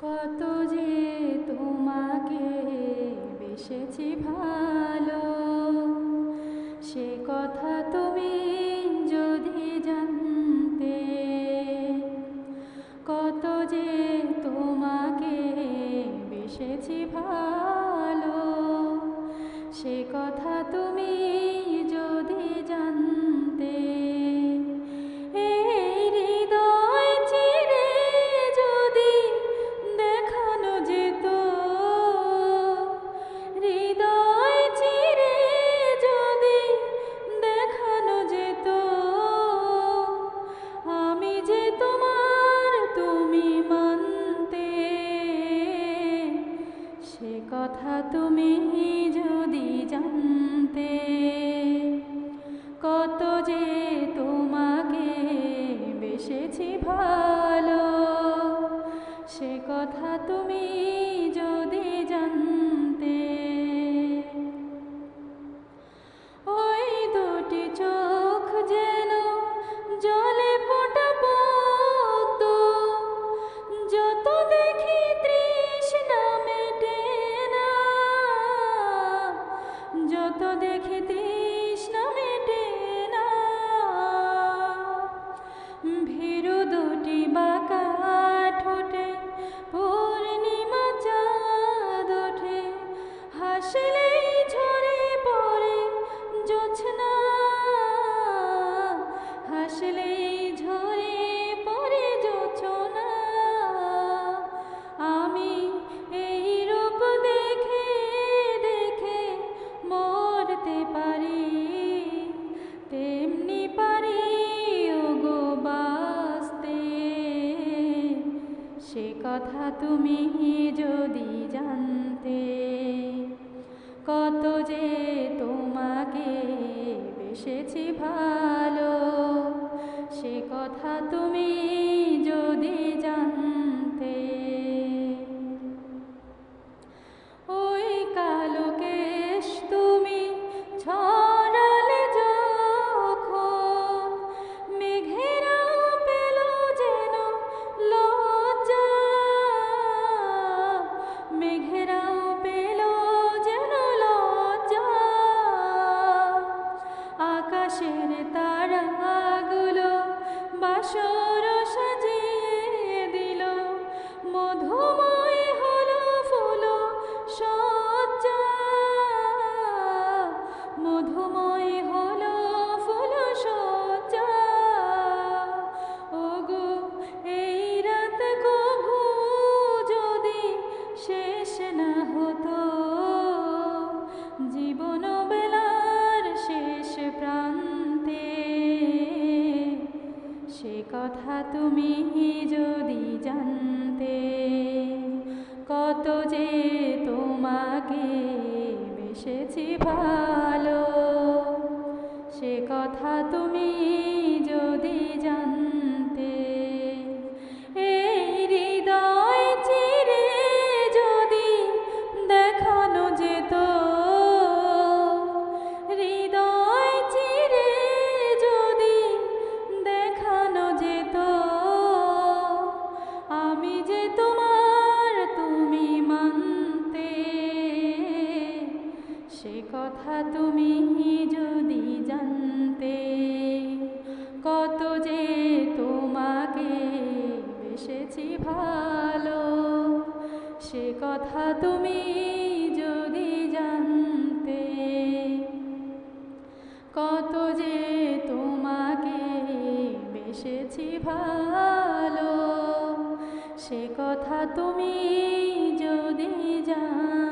কত যে তোমাকে বেসেছি ভালো, সে কথা তুমি যদি জানতে। কত যে তোমাকে বেসেছি ভালো, সে কথা তুমি যদি জানতে। এই হৃদয় চিরে যদি দেখানো যেত, হৃদয় চিরে যদি দেখানো যেত, আমি যে তোমার তুমি মানতে। সে কথা তুমি যদি জানতে। কত যে তোমাকে বেসেছি ভালো, সে কথা তুমি যদি জানতে। ওই দুটি চোখ যেন জলে ফোঁটা পদ্ম, যত দেখি তৃষ্ণা মেটে না, যত দেখি তৃষ্ণা মেটে না। ভীরু দুটি বাঁকা ঠোঁটে পূর্ণিমা চাঁদ ওঠে, হাসলেই ঝরে পড়ে জোছনা, হাসলেই ঝরে পড়ে জোছনা। আমি এই রূপ দেখে দেখে মরতে পারি, তেমনি পারি ওগো বাঁচতে। সে কথা তুমি যদি জানতে। কত যে তোমাকে বেসেছি ভালো, সে কথা তুমি যদি জানতে। ওই কালো কেশ তুমি ছড়ালে যখন, মেঘেরাও পেল যেন লজ্জা, মেঘেরাও পেল যেন লজ্জা। আকাশের তারাগুলো বাসর সাজিয়ে দিল, মধুময় হলো ফুল সজ্জা, মধুময় হলো ফুল সজ্জা। ওগো এই রাত কভু যদি শেষ না হতো, জীবন বেলার শেষ প্রান্তে। সে কথা তুমি যদি জানতে। কত যে তোমাকে বেসেছি ভালো, সে কথা তুমি যদি জানতে। এই হৃদয় চিরে যদি দেখানো যেত, হৃদয় চিরে যদি দেখানো যেত, আমি যে তোমার তুমি মানতে। সে কথা তুমি যদি জানতে। কত যে তোমাকে বেসেছি ভালো, সে কথা তুমি যদি জানতে। কত যে তোমাকে বেসেছি ভালো, সে কথা তুমি যদি জানতে।